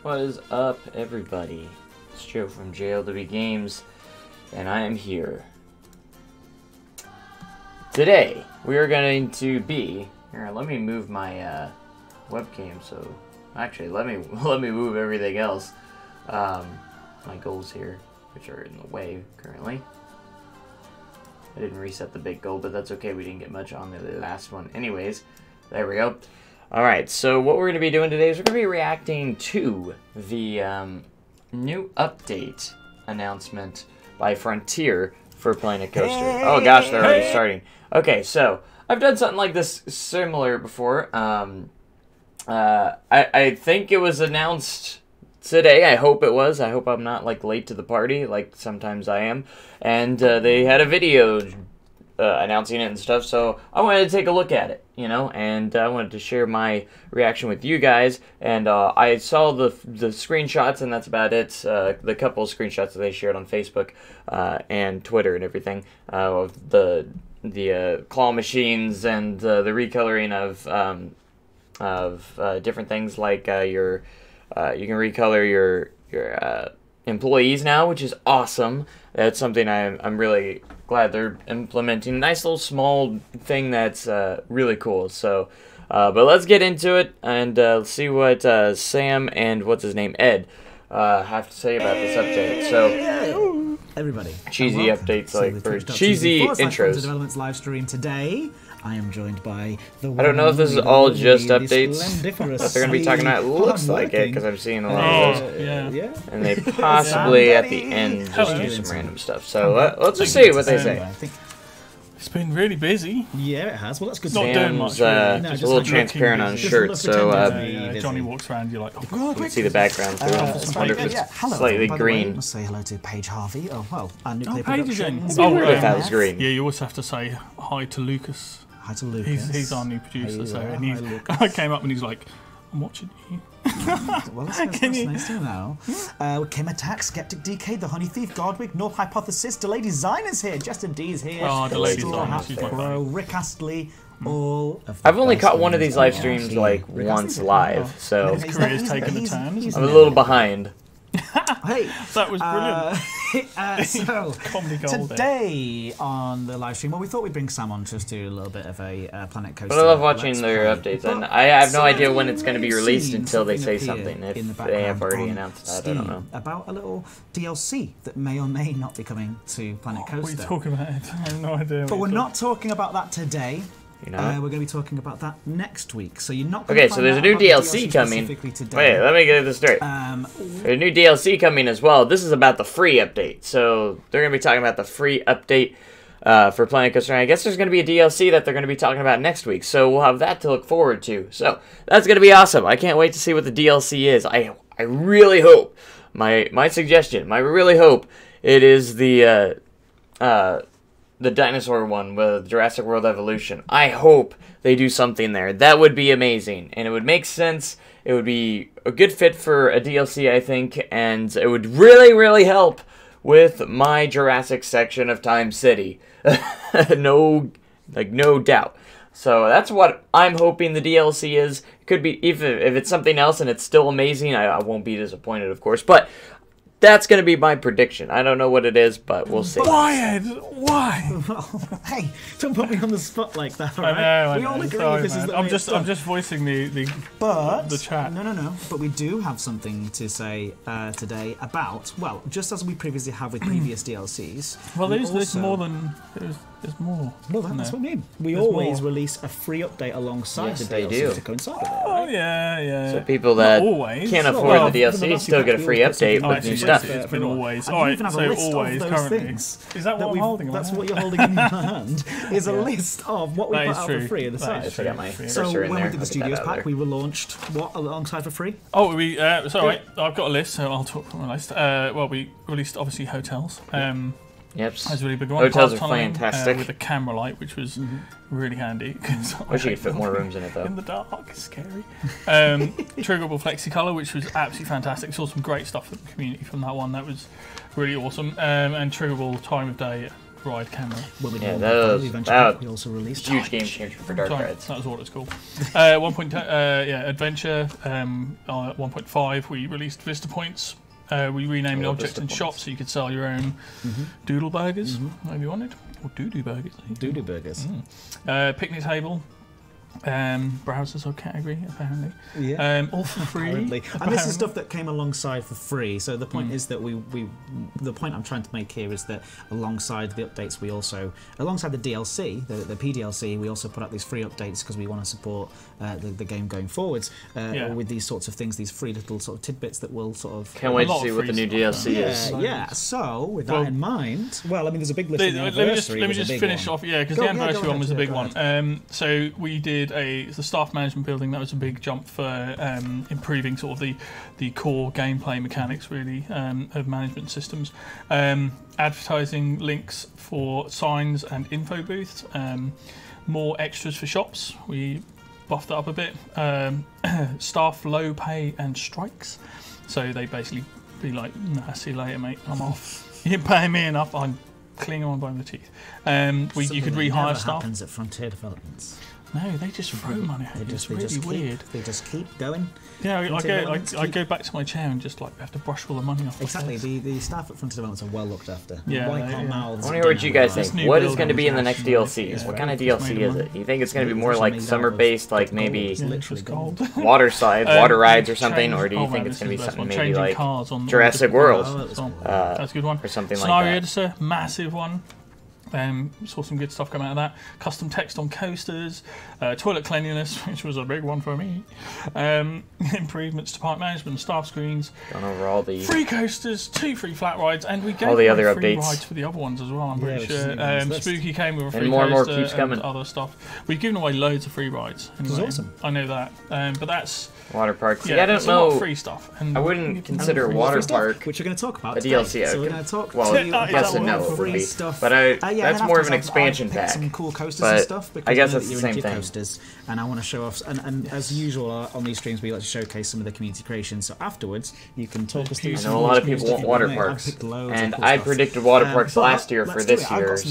What is up, everybody? It's Joe from JLW Games, and I am here. Today, we are going to be... Here, let me move my webcam, so... Actually, let me move everything else. My goals here, which are in the way currently. I didn't reset the big goal, but that's okay. We didn't get much on the last one. Anyways, there we go. Alright, so what we're going to be doing today is we're going to be reacting to the new update announcement by Frontier for Planet Coaster. Oh gosh, they're already starting. Okay, so I've done something like this similar before. I think it was announced today. I hope it was. I hope I'm not like late to the party like sometimes I am. And they had a video announcing it and stuff, so I wanted to take a look at it, you know, and I wanted to share my reaction with you guys. And I saw the screenshots, and that's about it. The couple of screenshots that they shared on Facebook and Twitter and everything of the claw machines and the recoloring of different things, like you can recolor your employees now, which is awesome. That's something I'm really glad they're implementing. Nice little small thing that's really cool. So, but let's get into it and see what Sam and what's his name, Ed, have to say about this update. So, everybody, cheesy updates, like for cheesy intros. Developments live stream today. I am joined by the. I don't know if this is all just updates that they're going to be talking about. It looks like it, because I'm seeing a lot of those. Yeah. And they possibly at the end just do some random stuff. So let's just see what they say. It's been really busy. Yeah, it has. Well, that's good. Not doing much. Sam's a little transparent on his shirt, so Johnny walks around. You're like, oh god. you can see the background too. I wonder if it's slightly green. Let's say hello to Paige Harvey. Oh well, Paige again. Oh, if that was green. Yeah, you also have to say hi to Lucas. Hi to Lucas. He's our new producer. So and hi, I came up and he's like, I'm watching you. Well, that's nice to know. Kim Attack, Skeptic DK, The Honey Thief, Godwig, Null Hypothesis, Delay Designer's here, Justin D's here. Oh, Delay Designer's Pro, Rick Astley, all of I've only caught one of these live streams like once live, so his career's taken a turn. I'm a little behind. Hey, that was brilliant. So Comedy gold today on the live stream, well, we thought we'd bring Sam on just to do a little bit of a Planet Coaster. But I love watching their updates, and I have no idea when it's going to be released until they say something. If they have already announced that, I don't know. About a little DLC that may or may not be coming to Planet Coaster. What are you talking about? I have no idea. But we're not talking about that today. You know? We're going to be talking about that next week, so you're not. Okay, so there's a new DLC coming. Wait, let me get this straight. There's a new DLC coming as well. This is about the free update, so they're going to be talking about the free update for Planet Coaster. And I guess there's going to be a DLC that they're going to be talking about next week, so we'll have that to look forward to. So that's going to be awesome. I can't wait to see what the DLC is. I really hope my suggestion. I really hope it is the dinosaur one with Jurassic World Evolution. I hope they do something there. That would be amazing, and it would make sense. It would be a good fit for a DLC, I think, and it would really, really help with my Jurassic section of Time City. no doubt. So that's what I'm hoping the DLC is. It could be, if it's something else and it's still amazing, I won't be disappointed, of course, but that's going to be my prediction. I don't know what it is, but we'll see. Why, Ed? Why? Hey, don't put me on the spot like that, right? I know. We all agree Sorry, this is the I'm just voicing the chat. No. But we do have something to say today about, well, just as we previously have with previous DLCs. Well, there's more than... There's more. No, that's what I mean. We always release a free update alongside the DLC to coincide with it. Oh, yeah. So people that can't afford the DLC still get a free update with new stuff. It's been always. Alright, so always, currently. Is that what I'm holding? That's what you're holding in your hand, is a list of what we put out for free at the site. So when we did the Studios Pack, we relaunched what alongside for free? Oh, sorry, I've got a list, so I'll talk from my list. Well, we released, obviously, hotels. Yep. That's a really big one. Hotels are fantastic. With a camera light, which was really handy. Wish you could fit more rooms in it, though. In the dark, it's scary. Triggerable FlexiColor, which was absolutely fantastic. Saw some great stuff from the community from that one. That was really awesome. And Triggerable Time of Day, ride camera. Yeah, that we also released huge game changer for Dark Rides. That was what it's called. 1.10, Adventure. 1.5, we released Vista Points. We renamed objects in shops so you could sell your own doodle burgers, whatever you wanted, or doo-doo burgers. Doo-doo burgers. Picnic table. Browsers or category apparently. All for free. Apparently. And this is stuff that came alongside for free. So the point is that the point I'm trying to make here is that alongside the updates, we also, alongside the DLC, the PDLC, we also put up these free updates because we want to support the game going forwards with these sorts of things, these free little sort of tidbits that will sort of. Can't wait to see what the new DLC is. Yeah. So with that in mind, well, I mean, there's a big list. Let me just finish off. Yeah, because the anniversary one was a big one. So we did the staff management building. That was a big jump for improving sort of the core gameplay mechanics really of management systems. Advertising links for signs and info booths. More extras for shops. We buffed that up a bit. Staff low pay and strikes. So they basically be like, nah, see you later, mate. I'm off. You didn't pay me enough. I'm clinging on by the teeth. You could rehire staff. Happens at Frontier Developments. No, they just throw money. It's really weird. They just keep going. Yeah, I go back to my chair and just like have to brush all the money off. Exactly. The staff at Frontier Developments are well looked after. Yeah. White mouths. I want to hear what you guys think. What is going to be in the next DLCs? What kind of DLC is it? You think it's going to be more like summer-based, like maybe water rides or something, or do you think it's going to be something maybe like Jurassic World? That's a good one. Or something like Scenario that. editor, massive one. Saw some good stuff come out of that. Custom text on coasters, toilet cleanliness, which was a big one for me. Improvements to park management, staff screens. Gone over all the free coasters, 2 free flat rides, and we gave all the other free updates. Rides for the other ones as well. I'm pretty sure. Spooky came with a free and more coaster keeps coming. And other stuff. We've given away loads of free rides. Anyway. Which is awesome. I know that, but that's. Water parks. Yeah, I don't know. A lot of free stuff. And I wouldn't consider water park, which we're going to talk about. A DLC. So we're going to talk. Well, yes and no, free stuff. But that's more of an expansion pack. Some cool coasters and stuff. I guess that's the same thing. Coasters, and I want to show off. And as usual on these streams, we like to showcase some of the community creations. So afterwards, you can talk us through. I know a lot of people want water parks, and I predicted water parks last year for this year's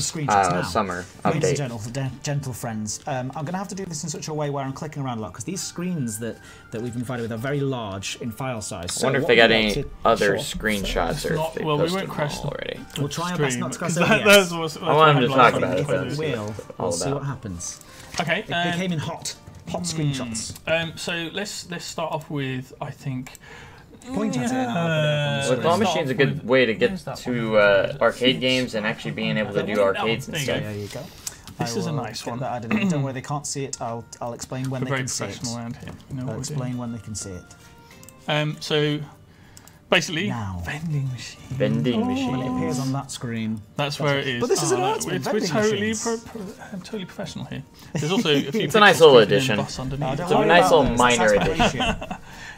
summer update. Ladies and gentle friends, I'm going to have to do this in such a way where I'm clicking around a lot because these screens that we've been provided with are very large in file size. I wonder if they got any other screenshots or if they posted them already. We'll try our best not to cross OBS. I want him to talk about it. We'll see what happens. Okay. It came in hot screenshots. So let's start off with, I think. Point at it. Well, claw machine's a good way to get to arcade games and actually being able to do arcades and stuff. There you go. This is a nice one. Don't worry, they can't see it. I'll explain when they can see it. I'll explain when they can see it. So basically, now. vending machine. Vending machine. When it appears on that screen. That's where it is. But this is an announcement. We're totally professional here. There's also a few. It's a nice little addition. It's a nice little minor addition.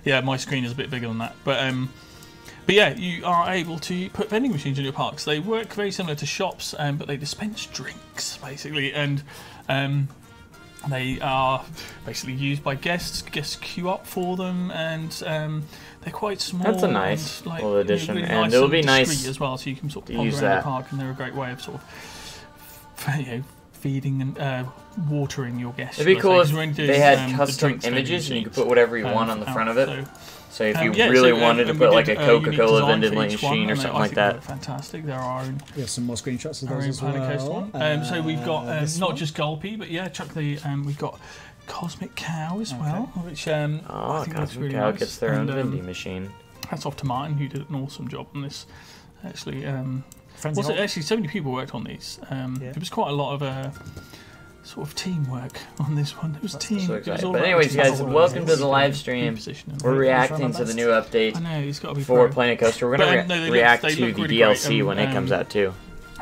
Yeah, my screen is a bit bigger than that, but yeah, you are able to put vending machines in your parks. They work very similar to shops, but they dispense drinks basically, and they are basically used by guests. Guests queue up for them, and they're quite small. That's a nice little addition, really and nice it'll be nice as well. So you can sort of wander around the park, and they're a great way of sort of feeding and watering your guests. It'd be cool if they had custom images, and you could put whatever you want on the front of it. So if you really wanted to put like a Coca-Cola vending machine or something like that. Fantastic. There are we have some more screenshots of those as well. So we've got not just Gulpy, but yeah, Chuck we've got Cosmic Cow as well, which I think that's really Cow nice. Gets their own vending machine. Hats off to Martin, who did an awesome job on this. Actually, actually, so many people worked on these. There was quite a lot of sort of teamwork on this one. It was team. So but anyways, guys, welcome to the live stream. We're reacting to the new update for Planet Coaster. We're going to react to the DLC when it comes out too.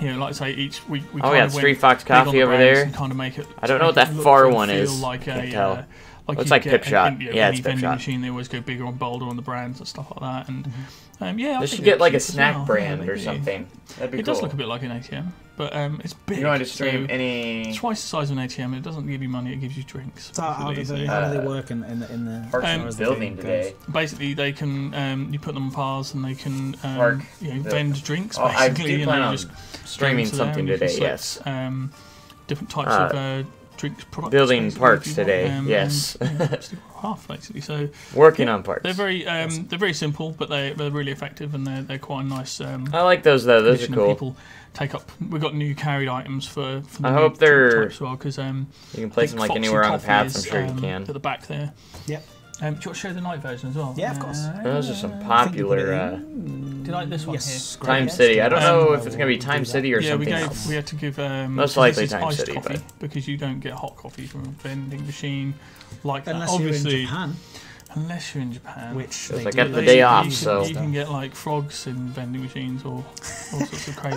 Yeah, like I say, each we oh yeah, Street Fox Coffee over there. Kind of make it. I don't know what that far one is. I can't tell. Looks like Pipshot. Yeah, it's Pipshot. Machine, they always go bigger and bolder on the brands and stuff like that. And yeah, they should get like a snack brand or something. That'd be cool. It does look a bit like an ATM. but it's big. You want to stream so any? It's twice the size of an ATM. It doesn't give you money; it gives you drinks. So how do they work in the Parks building today? Basically, they can you put them on bars and they can vend drinks. Oh, basically, I do plan on streaming something today. Yes. Different types of drink products. Building parks today. Yes. Half basically. So working on parks. They're very simple, but they're really effective and they're quite a nice. I like those though. Those are cool. People take up. We've got new carried items for the I hope they're as well because you can place them like anywhere on the paths. I'm sure you can. At the back there. Yep. Do you want to show the night version as well? Yeah, of course. Those are some popular. Do you like this one here? Time City. I don't know if it's going to be Time City or something else. We had to give most likely Time City, coffee because you don't get hot coffee from a vending machine like that. Unless Obviously, you're in Japan. Unless you're in Japan, which I get the day off, you so you can get like frogs in vending machines or all sorts of crazy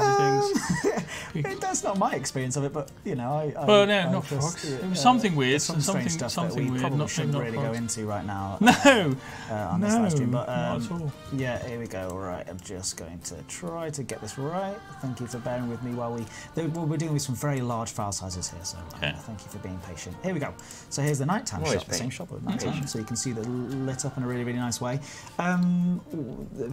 things. That's not my experience of it, but you know, well, no, not frogs. It was something weird, something stuff that we weird. Probably shouldn't really go into right now. No, on this live stream, but not at all. Yeah, here we go. All right, I'm just going to try to get this right. Thank you for bearing with me while we're dealing with some very large file sizes here, so thank you for being patient. Here we go. So here's the nighttime shot, the same shot but nighttime, so you can see that lit up in a really nice way.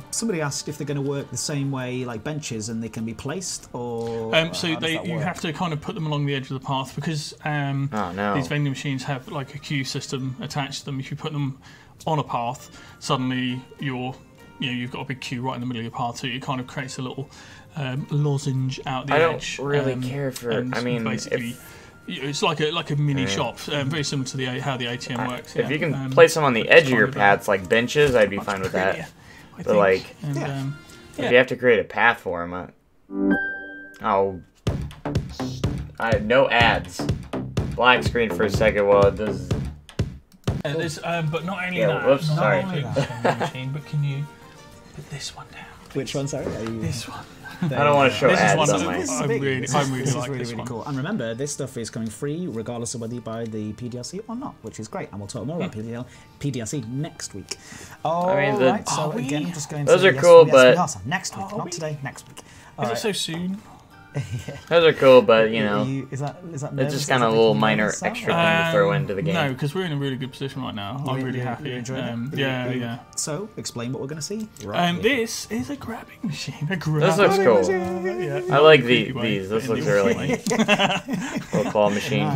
Somebody asked if they're going to work the same way like benches and they can be placed, or so you have to kind of put them along the edge of the path because these vending machines have like a queue system attached to them. If you put them on a path, suddenly you've got a big queue right in the middle of your path, so it kind of creates a little lozenge out the edge. I don't really care for. I mean, basically. It's like a mini shop, very similar to how the ATM works. If you can place them on the edge of your paths like benches, I'd be fine with that. But like, if you have to create a path for them, no ads. Black screen for a second while it does. But not only that. Whoops, sorry. Machine, but can you put this one down? Which one? Sorry. This one. I don't want to show ads on my. I really like this one. Cool. And remember, this stuff is coming free regardless of whether you buy the PDLC or not, which is great. And we'll talk more about PDLC next week. Oh, right. So again, I'm just going to. Those are cool, but next week, not today. Next week. Is it so soon? Those are cool, but you know, is that it's just kind of a little minor extra thing to throw into the game. No, because we're in a really good position right now. I'm really happy. You're enjoying it? Yeah. So, explain what we're going to see. This is a grabbing machine. This looks cool. I like these. This looks really little claw machine.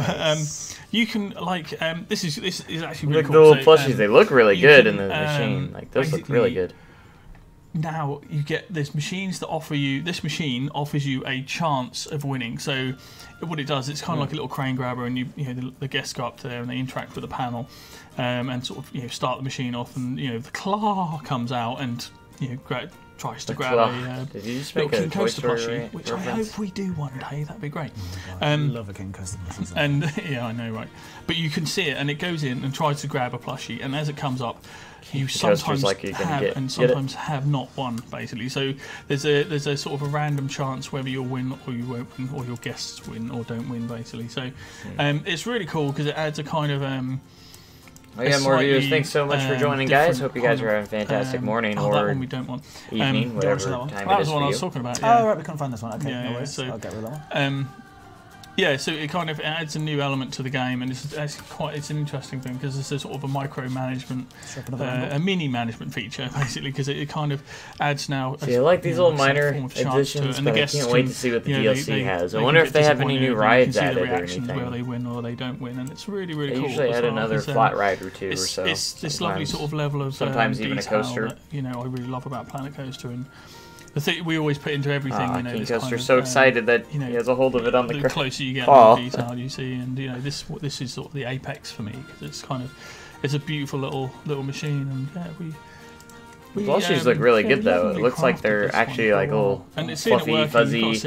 You can this is actually really cool. The little plushies, they look really good in the machine. Like those look really good. Now you get this machines that offer you. This machine offers you a chance of winning. So what it does, it's kind of like a little crane grabber, and the guests go up there and they interact with the panel, and sort of start the machine off, and the claw comes out and tries to grab a Did you just make a Toy Story plushie, which reference? I hope we do one day. That'd be great. I love a King Coaster plushie. And I know, right? But you can see it, and it goes in and tries to grab a plushie, and as it comes up, you sometimes have and sometimes have not won, basically. So there's a sort of a random chance whether you'll win or you won't win, or your guests win or don't win, basically. So it's really cool because it adds a kind of we got more views. Thanks so much for joining, guys. Hope you guys are having a fantastic morning or that one we don't want. Evening, whatever time it is for you. That was the one I was talking about. Oh, right, we can't find this one. Okay, no worries. So, I'll get rid of that one. So it kind of adds a new element to the game, and it's an interesting thing because it's a sort of a micromanagement, a mini management feature basically, because it kind of adds now. I like these little minor additions, but I can't wait to see what the DLC has. I wonder if they have any new rides added or anything. Where they win or they don't win, and it's really cool. They usually add another flat ride or two or so. It's this lovely sort of level of sometimes even a coaster. That, I really love about Planet Coaster, and the thing we always put into everything. King Coaster's so excited that he has a hold of it on the The closer you get, the more detail you see, and this is sort of the apex for me because it's a beautiful little machine, and the plushies look really good though. It looks like they're actually like a little fluffy, fuzzy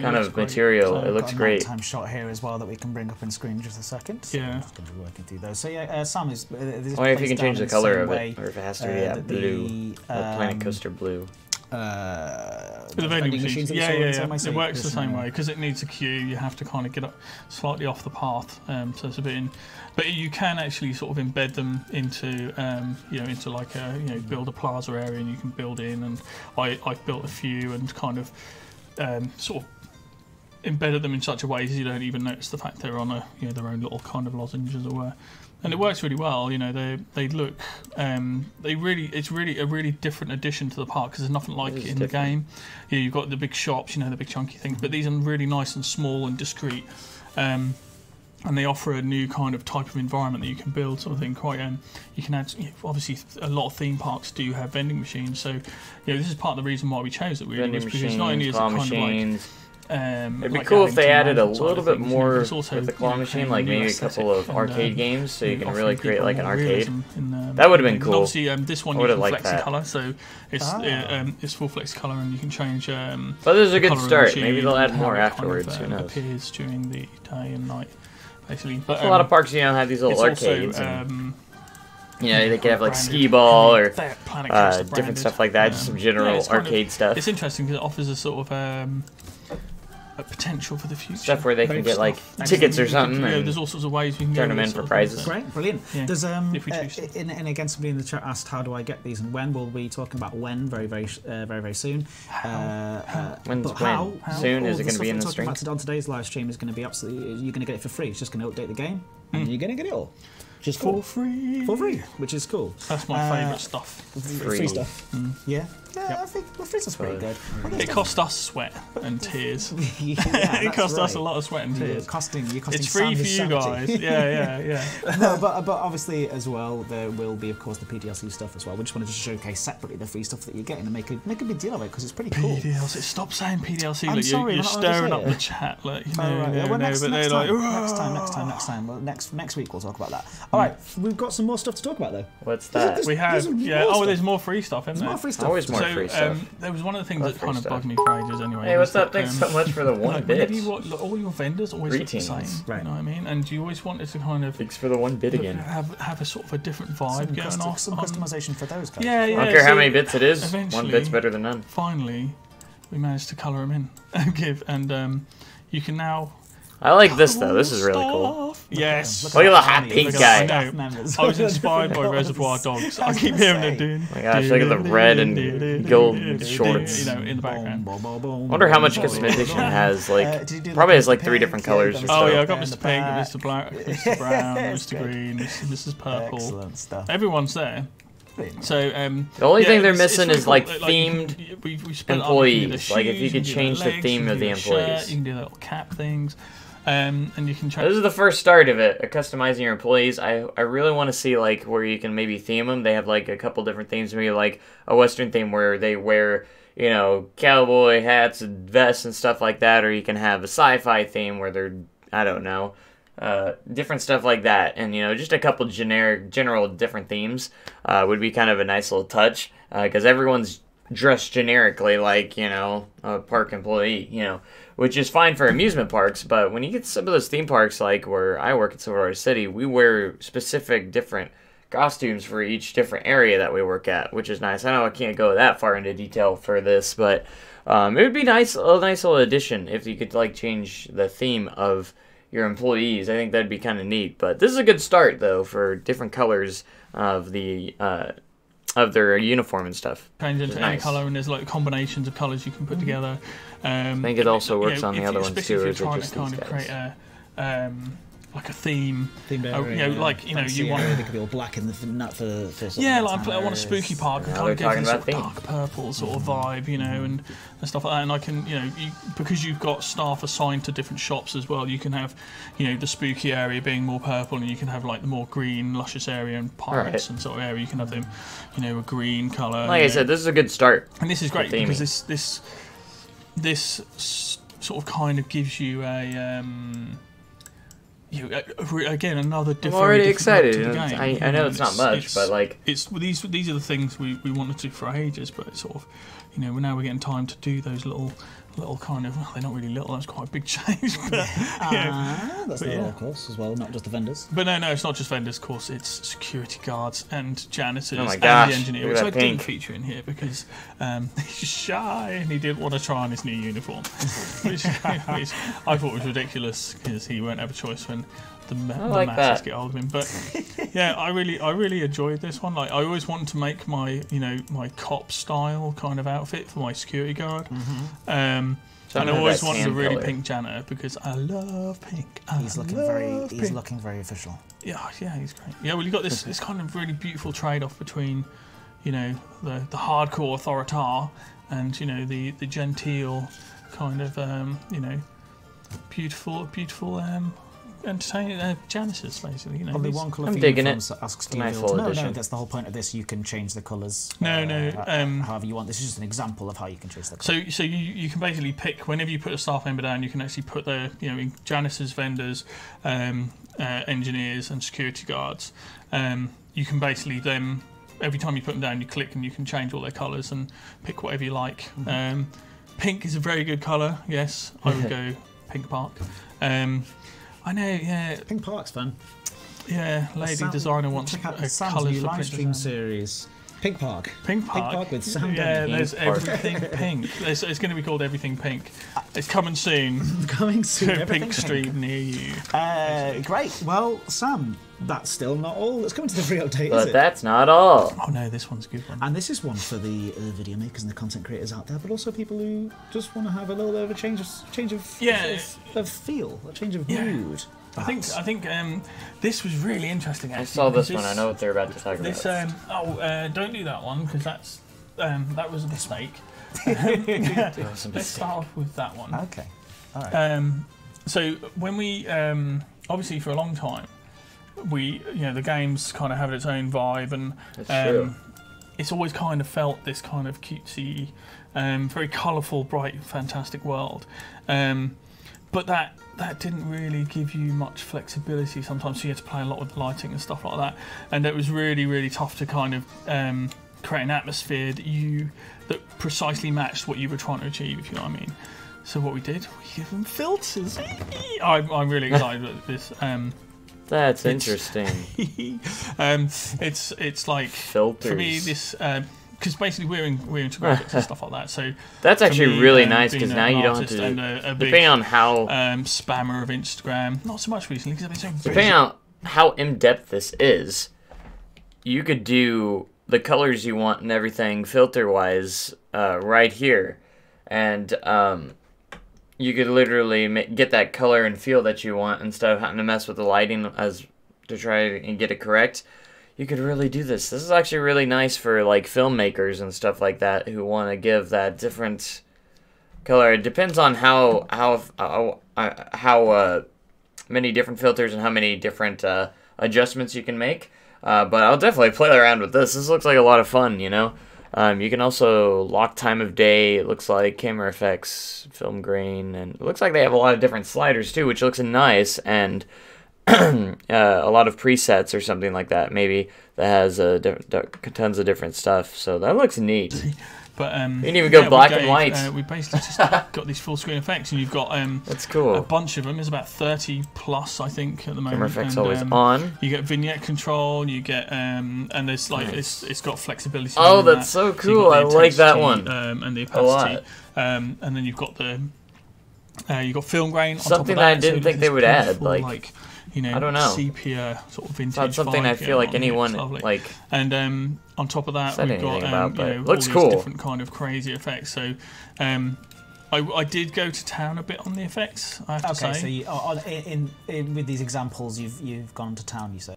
kind of material. It looks great. Time shot here as well that we can bring up in screen in just a second. So I'm just going to be working through those. So Sam is. I wonder if you can change the color of it, or if it has to be that blue, Planet Coaster blue. The vending machines. Yeah. It works the same way because it needs a queue. You have to kind of get up slightly off the path, so it's a bit in. But you can actually sort of embed them into, into like a, build a plaza area, and you can build in. And I've built a few and kind of sort of embedded them in such a way that you don't even notice the fact they're on a their own little kind of lozenge, as it were. And it works really well. They look it's really a really different addition to the park because there's nothing like it in the game. You've got the big shops, the big chunky things, but these are really nice and small and discreet. And they offer a new kind of type of environment that you can build, sort of thing. You can add. Obviously, a lot of theme parks do have vending machines, so this is part of the reason why we chose it. Really, because not only is it kind of like it'd be cool if they added a little bit more with the claw machine, like maybe a couple of arcade games, so you can really create like an arcade. That would have been cool. Obviously, this one you can flexi-color, so it's full flexi-color, and you can change. But this is a good start. Maybe they'll add more afterwards. Who knows? Appears during the day and night, basically. But a lot of parks, have these little arcades. They could have like skee ball or different stuff like that, just some general arcade stuff. It's interesting because it offers a sort of a potential for the future. Stuff where they can get like tickets or something. There's all sorts of ways we can turn them in for prizes. Great, brilliant. Yeah, there's if we choose to. And again, somebody in the chat asked, "How do I get these?" And when we'll be talking about when very soon. When's when? Soon? Is it going to be in the stream? On today's live stream is going to be absolutely. You're going to get it for free. It's just going to update the game, and you're going to get it all. Just for free, which is cool. That's my favourite stuff. Free stuff. Yeah. I think free stuff's pretty good. It cost us sweat and tears. It cost us a lot of sweat and tears. You're costing it's free for you guys. Yeah. No, but obviously as well there will be of course the PDLC stuff as well. We just wanted to showcase separately the free stuff that you're getting and make a big deal of it because it's pretty cool. PDLC. Stop saying PDLC. I'm sorry, you're stirring up the chat. Next time. Well, next week we'll talk about that. All right, we've got some more stuff to talk about though. What's that? We have. There's more free stuff, isn't there? More free stuff. Always more free stuff. There was one of the things that kind of bugged me for ages anyway. Hey, what's up? Thanks so much for the one bit. All your vendors always look the same. Right. You know what I mean? And you always wanted to kind of... Thanks for the one bit again. Have a sort of a different vibe going on. Some customization for those guys. Yeah. I don't care how many bits it is. One bit's better than none. Finally, we managed to colour them in and you can now... I like this though. This is really cool. Yes. Look at the hot pink guy. I was inspired by Reservoir Dogs. I keep hearing them doing. Oh my gosh! Look at the red and gold shorts. In the background. I wonder how much customization has. Like, probably has like 3 different colors. Oh yeah, I got Mr. Pink, Mr. Black, Mr. Brown, Mr. Green, Mrs. Purple. Excellent stuff. Everyone's there. So the only thing they're missing is like themed employees. Like if you could change the theme of the employees. You can do little cap things. And you can try. This is the first start of it, customizing your employees. I really want to see like where you can maybe theme them. They have like a couple different themes. Maybe like a Western theme where they wear cowboy hats and vests and stuff like that, or you can have a sci-fi theme where they're different stuff like that. And just a couple general different themes would be kind of a nice little touch because everyone's dressed generically like a park employee, which is fine for amusement parks, but when you get to some of those theme parks, like where I work in Silverwater City, we wear specific different costumes for each different area that we work at, which is nice. I know I can't go that far into detail for this, but it would be a nice little addition if you could like change the theme of your employees. I think that'd be kind of neat. But this is a good start though for different colors of the of their uniform and stuff. Change into any colour, and there's like combinations of colours you can put together. I think it also works on the other ones too. If you're trying to kind of create like a theme, you want. They could be all black in the nut for I want a spooky park. Kind of give this sort of dark purple sort of vibe, and stuff like that. And I can, because you've got staff assigned to different shops as well, you can have, the spooky area being more purple, and you can have like the more green, luscious area and pirates and sort of area. You can have them, a green colour. Like I said, this is a good start. And this is great because this sort of kind of gives you a. Again, another different. I'm already excited. To the game. I know it's not much, but like these are the things we wanted to do for ages, but it's sort of, now we're getting time to do those little kind of. Well, they're not really little. That's quite a big change. But, that's the of course, as well, not just the vendors. But no, it's not just vendors. Of course, it's security guards and janitors and the engineer, which I didn't feature in here because he's shy and he didn't want to try on his new uniform, which I thought was ridiculous because he won't have a choice when then the masses get hold of him. But yeah, I really enjoyed this one. Like, I always wanted to make my my cop style kind of outfit for my security guard. And I always wanted a really pink janitor because I love pink. He's looking very official. Yeah, he's great. Yeah, well, you got this kind of really beautiful trade-off between, the hardcore authoritar and the genteel kind of beautiful entertaining janitors, basically. Probably one colour I'm for digging uniforms it. that asks you Nice to full edition. no, that's the whole point of this. You can change the colours. However you want. This is just an example of how you can change the colours. So you can basically pick whenever you put a staff member down, you can actually put the janitors, vendors, engineers, and security guards. You can basically then every time you put them down, you click and you can change all their colours and pick whatever you like. Pink is a very good colour. Yes, I would go Pink Park. I know, yeah. Pink Park's fun. Yeah, lady designer wants check out a Sam's colours new for live print stream design. series. Pink Park. Pink Park with Sam. Yeah, Denny. there's everything pink. It's going to be called Everything Pink. It's coming soon. Coming soon. To a Pink Street near you. Great. Well, Sam, that's still not all that's coming to the free update, But is it? that's not all. Oh no, this one's a good one. And this is one for the video makers and the content creators out there, but also people who just want to have a little bit of a change of feel, a change of mood. I think this was really interesting. Actually, I saw this one. I know what they're about to talk this, about. don't do that one because that was a mistake. Let's start off with that one. Okay. All right. So when we obviously for a long time the game's kind of have its own vibe and it's always kind of felt this kind of cutesy, very colourful, bright, fantastic world. But that didn't really give you much flexibility sometimes, so you had to play a lot with the lighting and stuff like that. And it was really, really tough to kind of create an atmosphere that precisely matched what you were trying to achieve, if you know what I mean. So what we did, we give them filters. I'm really excited about this. That's interesting. It's like filters. For me, this because basically we're into graphics and stuff like that. So that's actually really nice because now you don't have to. A big, depending on how spammer of Instagram, not so much recently because I've been so busy. Depending on how in depth this is, you could do the colors you want and everything filter wise right here, and you could literally get that color and feel that you want instead of having to mess with the lighting to try and get it correct. You could really do this. This is actually really nice for like filmmakers and stuff like that who want to give that different color. It depends on how many different filters and how many different adjustments you can make. But I'll definitely play around with this. This looks like a lot of fun, you know. You can also lock time of day. It looks like camera effects, film grain, and it looks like they have a lot of different sliders too, which looks nice, and a lot of presets or something like that. Maybe that has tons of different stuff. So that looks neat. But you can even go black and white. We basically just got these full screen effects, and you've got that's cool. A bunch of them. There's about 30 plus, I think, at the moment. Camera effects always on. You get vignette control. You get and there's like it's got flexibility. Oh, that's so cool! So I like that one. And the opacity. And then you've got you've got film grain. On something top of that, I didn't think they would add. Like I don't know. Sepia sort of vintage. That's something I feel like anyone like. And on top of that, we've got looks all cool. These different kind of crazy effects. So I did go to town a bit on the effects, I have to say. Okay, so with these examples, you've gone to town, you say.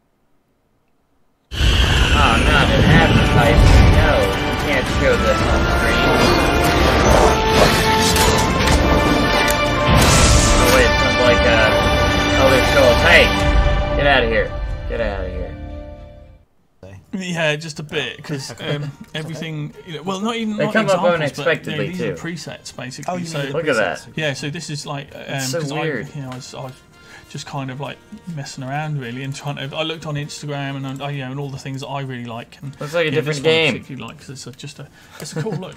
Oh, not an advertisement. No, you can't show this on screen. Oh wait, it sounds like Elder Scrolls. Hey, get out of here! Get out of here! Yeah, just a bit because everything. Well, not even. They not come examples, up unexpectedly but, these too. are presets basically. Oh, you so look at that. Yeah, so this is like so weird. I was just kind of like messing around really and trying to. I looked on Instagram and and all the things that I really like. And, looks like a different game. Particularly like because it's a cool look.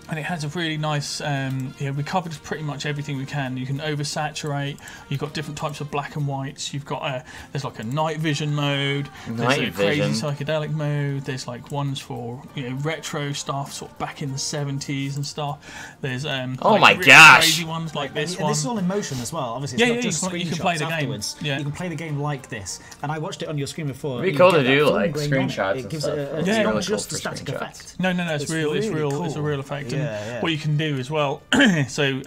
And it has a really nice, we covered pretty much everything we can. You can oversaturate. You've got different types of black and whites. You've got there's like a night vision mode. There's a crazy psychedelic mode. There's like ones for retro stuff, sort of back in the 70s and stuff. There's oh my gosh, crazy ones like this one. This is all in motion as well. Obviously, it's not just screenshots. You can play the afterwards. game. Yeah. You can play the game like this. And I watched it on your screen before. It'd be cool to do like screenshots. It gives it's not just a static effect. No, it's real. Really it's real. cool. It's a real effect. Yeah. What you can do as well, so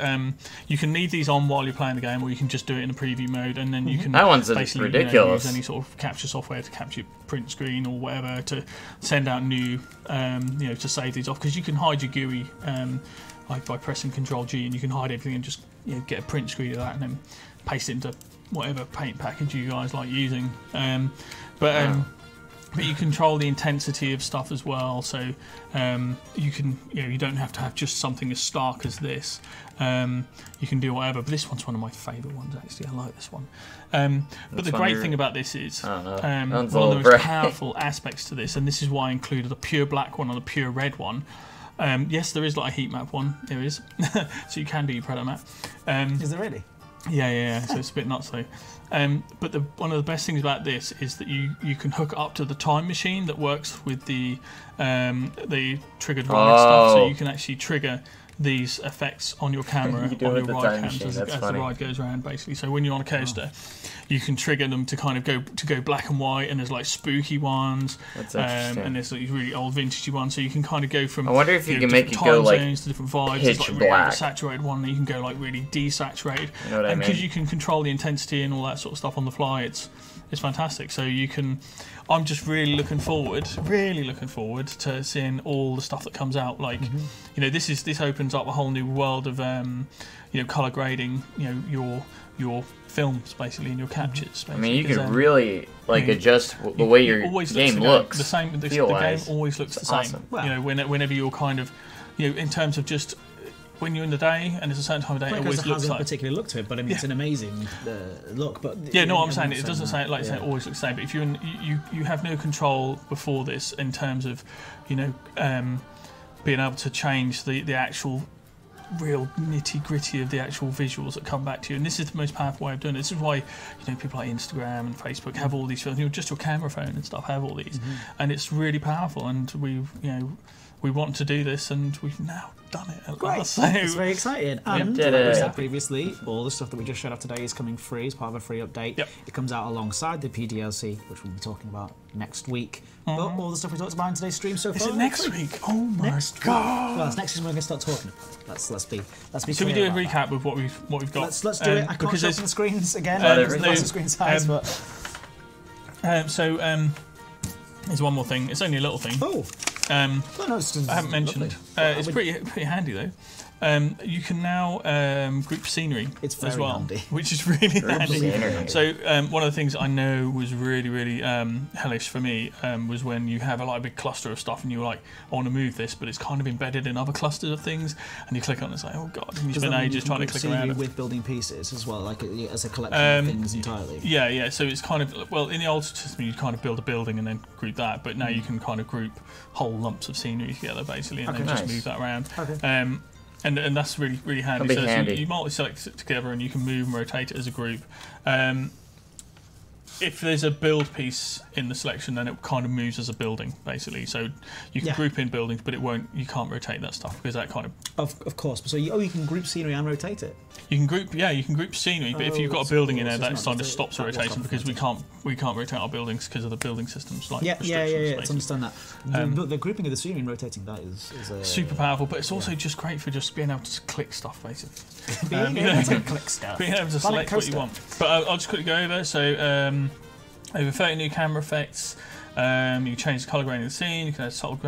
you can leave these on while you're playing the game, or you can just do it in a preview mode, and then you can that one's basically ridiculous. use any sort of capture software to capture your print screen or whatever to send out new, to save these off, because you can hide your GUI like by pressing Control G, and you can hide everything and just get a print screen of that and then paste it into whatever paint package you guys like using. But you control the intensity of stuff as well, so you can, you don't have to have just something as stark as this. You can do whatever. But this one's one of my favourite ones actually. I like this one. But the great thing about this is one of the most powerful aspects to this, and this is why I included a pure black one and a pure red one. Yes, there is like a heat map one. There is, so you can do your Predator map. Is there really? Yeah. So it's a bit nuts though. But one of the best things about this is that you can hook up to the time machine that works with the triggered ride stuff, so you can actually trigger these effects on your camera on your ride cams as the ride goes around, basically. So when you're on a coaster, you can trigger them to kind of go black and white, and there's like spooky ones, and there's like really old vintagey ones. So you can kind of go from I wonder if you can make it go like to different vibes. pitch there's like black, saturated one, and you can go like really desaturated. You know what I mean? Because you can control the intensity and all that sort of stuff on the fly, it's fantastic. So you can. I'm just really looking forward to seeing all the stuff that comes out. Like, this opens up a whole new world of color grading. Your films basically and your captures. Basically. I mean, you can really adjust the way your game looks. The same. The game always looks the same. Awesome. Well, whenever you're kind of, in terms of just. When you're in the day and it's a certain time of day, it always looks like. It has a particular look to it, but I mean, it's an amazing look. But I'm saying it doesn't say it like it always looks the same. But if you have no control before this in terms of, being able to change the actual real nitty gritty of the actual visuals that come back to you, and this is the most powerful way of doing it. This is why people like Instagram and Facebook have all these films. Just your camera phone and stuff have all these, and it's really powerful. And we want to do this, and we've now done it at last. So it's very exciting. And did like we it. said previously, all the stuff that we just showed off today is coming free as part of a free update. Yep. It comes out alongside the PDLC, which we'll be talking about next week. But all the stuff we talked about in today's stream so far. Is it next week? Oh my god! Well, it's next week we're going to start talking about it. Let's be. So we do a recap of what we've got. Let's do it. I can't show up on the screens again. There's screen size, but. There's one more thing. It's only a little thing. Oh. I haven't mentioned. It's pretty handy though. You can now group scenery as well, handy. Which is really handy. So one of the things I know was really hellish for me was when you have a big cluster of stuff and you're like, I want to move this, but it's kind of embedded in other clusters of things, and you click on it and it's like, oh god, and you spend ages trying to click around. With building pieces as well, like as a collection of things entirely. Yeah. So it's kind of in the old system you'd kind of build a building and then group that, but now you can kind of group whole lumps of scenery together basically, and then just move that around. Okay. And that's really handy. So you multi-select it together and you can move and rotate it as a group. If there's a build piece in the selection, then it kind of moves as a building, basically. So you can group in buildings, but you can't rotate that stuff because that kind of. Of course. So you can group scenery and rotate it. You can group scenery, but if you've got a building in there, that kind of stops the rotation because we can't rotate our buildings because of the building systems. Yeah. To understand that. But the grouping of the scenery and rotating that is super powerful, but it's also just great for just being able to click stuff, basically. Being able to click stuff. Being able to select what you want. But I'll just quickly go over. So over 30 new camera effects. You can change the colour grading of the scene. You can add subtle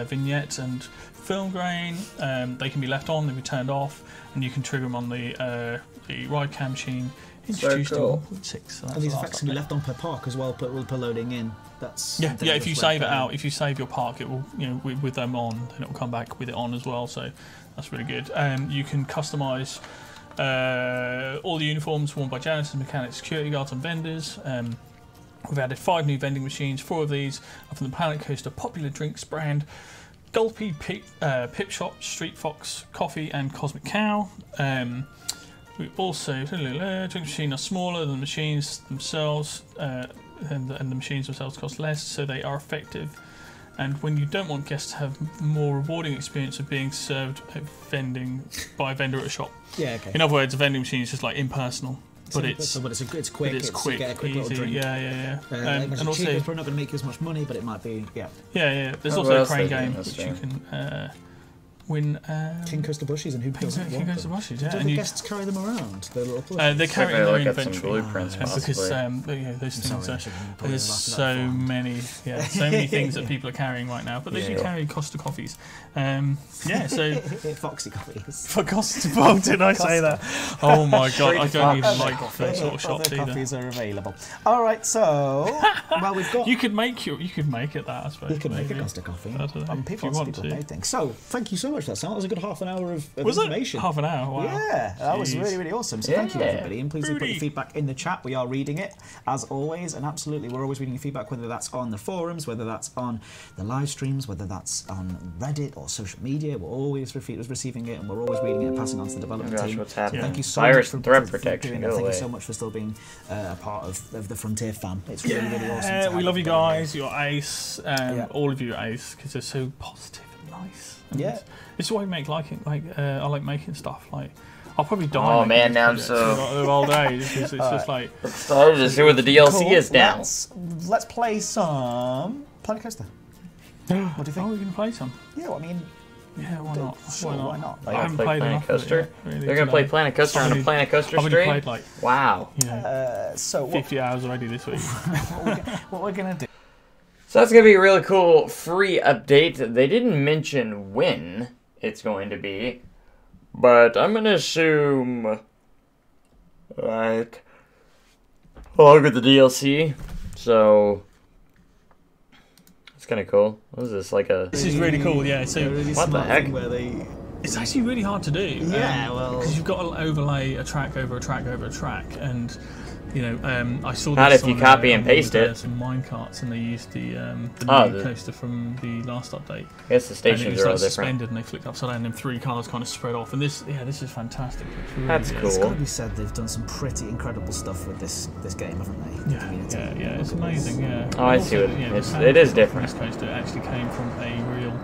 vignettes and film grain. They can be left on, they can be turned off, and you can trigger them on the ride cam machine. Introduced so cool. in 1.6. So and these effects can be left on per park as well, per loading in. That's if you save it out, if you save your park, it will with them on, then it will come back with it on as well. So that's really good. You can customise all the uniforms worn by janitors, mechanics, security guards, and vendors. We've added 5 new vending machines. 4 of these are from the Planet Coaster popular drinks brand. Gulpy, Pip Shop, Street Fox, Coffee, and Cosmic Cow. We also drink machines are smaller than the machines themselves, and the machines themselves cost less, so they are effective. And when you don't want guests to have more rewarding experience of being served by a vendor at a shop. Yeah, okay. In other words, a vending machine is just like impersonal. But it's quick. It's quick, you get a quick easy. Little drink. Yeah. And also, cheap, it's probably not going to make you as much money, but it might be. Yeah. There's also a crane game which you can win. King Coaster Bushies, and who doesn't want them? King Coaster Bushies, yeah. Do the guests carry them around? The little plushies? They carry their own inventory. Some blueprints, because those things there's so many things that people are carrying right now, but they do carry Costa coffees. So Foxy coffees. For Costa, did I say that? Oh my god, I don't even like those sort of shops either. Coffees are available. All right, so we've got. You could make it that, I suppose. You could make a Costa coffee. People made things. So thank you so much for that, Sam. That was a good half an hour of information. Half an hour? Wow. Yeah, that was really, really awesome. So thank you, everybody. And please do put your feedback in the chat. We are reading it, as always. And absolutely, we're always reading your feedback, whether that's on the forums, whether that's on the live streams, whether that's on Reddit or social media. We're always receiving it, and we're always reading it and passing on to the development team. What's happening? Thank you so much for threat doing protection. it. Thank you so much for still being a part of the Frontier fam. It's really, really awesome. We love you guys. You're ace. All of you are ace, because they're so positive and nice. And it's why I like making stuff. Like, I'll probably die. Oh man, now I'm so old age. It's just like. Started to see what the DLC is now. Let's play some Planet Coaster. What do you think? Oh, we're gonna play some. Yeah, well, I mean. Yeah, why not? Sure, why not? I haven't played Planet Coaster. Really, they're gonna play Planet Coaster on a Planet Coaster stream. I've played wow. So 50 hours already this week. what we're gonna do. So that's going to be a really cool free update. They didn't mention when it's going to be, but I'm going to assume, like, along with the DLC, so it's kind of cool. What is this, like a... This is really cool, yeah. So really what the heck? It's actually really hard to do. Yeah, well... Because you've got to overlay a track over a track over a track, and... You know, I saw this. Not if you copy and paste it. Some minecarts, and they used the new coaster from the last update. I guess the stations are all different. Suspended, and they flicked upside down, and then 3 cars kind of spread off. And this is fantastic. It's really That's cool. It's got to be said, they've done some pretty incredible stuff with this game, haven't they? Yeah, it's amazing. Yeah. Oh, I see what it is different. This coaster actually came from a real.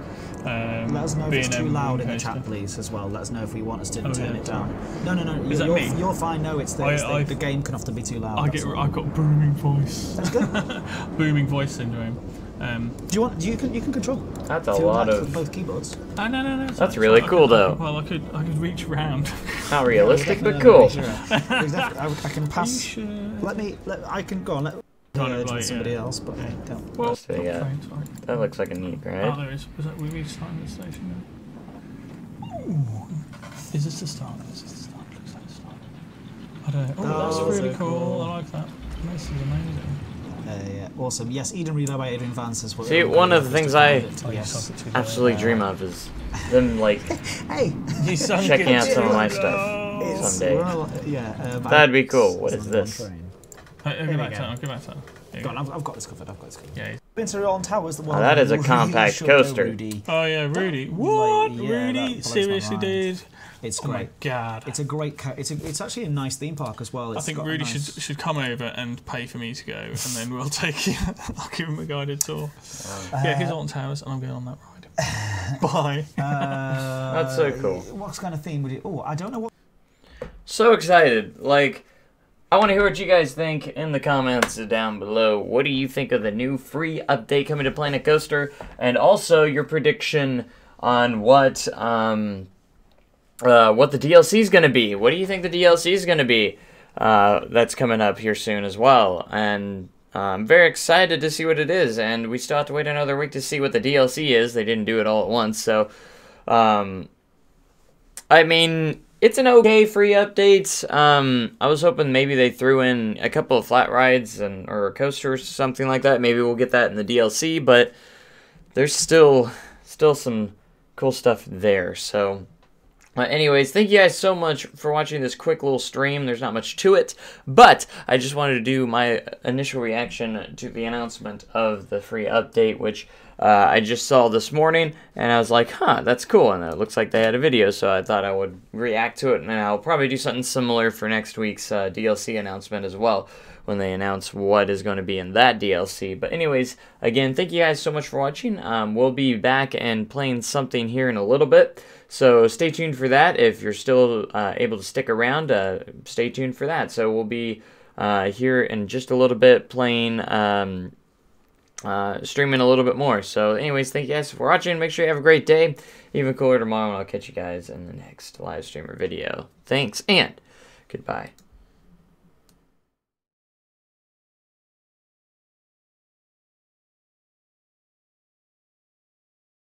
Let us know if it's too loud in the chat, please, as well. Let us know if we want us to turn it down. No. Is that me? You're fine. No, it's the game can often be too loud. I've got booming voice. That's good. Booming voice syndrome. You can control? That's a lot of with both keyboards. No. That's really cool, though. Well, I could reach around. Not realistic, but cool. I can pass. Sure? I can go on. With somebody else, but I don't. Well, that looks like a neat, right? Oh, there is. Was that we starting the station now? Ooh. Is this the start? Looks like the start. I don't know. Oh, that's really cool. I like that. This is amazing. Awesome. Yes, Eden Relay by Adrian Vance as well. See, one of the things I absolutely dream of is them, like, checking out some of my stuff someday. That'd be cool. What is this? Go back to that. I've got this covered. Yeah. Been to Rolling Towers. That is a compact coaster. Oh yeah, Rudy. What? Rudy? Seriously, dude? It's great. Oh my god. It's a great. It's actually a nice theme park as well. I think Rudy should come over and pay for me to go, and then we'll take you. I'll give him a guided tour. Here's Alton Towers, and I'm going on that ride. Bye. That's so cool. What kind of theme would you? Oh, I don't know what. So excited! Like, I want to hear what you guys think in the comments down below. What do you think of the new free update coming to Planet Coaster? And also your prediction on what the DLC is going to be. What do you think the DLC is going to be? That's coming up here soon as well. And I'm very excited to see what it is. And we still have to wait another week to see what the DLC is. They didn't do it all at once. So, I mean, it's an okay free update. I was hoping maybe they threw in a couple of flat rides or a coaster or something like that. Maybe we'll get that in the DLC, but there's still some cool stuff there. So, anyways, thank you guys so much for watching this quick little stream. There's not much to it, but I just wanted to do my initial reaction to the announcement of the free update, which I just saw this morning, and I was like, huh, that's cool, and it looks like they had a video, so I thought I would react to it, and I'll probably do something similar for next week's DLC announcement as well, when they announce what is going to be in that DLC. But anyways, again, thank you guys so much for watching. We'll be back and playing something here in a little bit, so stay tuned for that. If you're still able to stick around, stay tuned for that. So we'll be here in just a little bit playing, streaming a little bit more. So anyways, thank you guys for watching. Make sure you have a great day. Even cooler tomorrow, and I'll catch you guys in the next live stream or video. Thanks, and goodbye.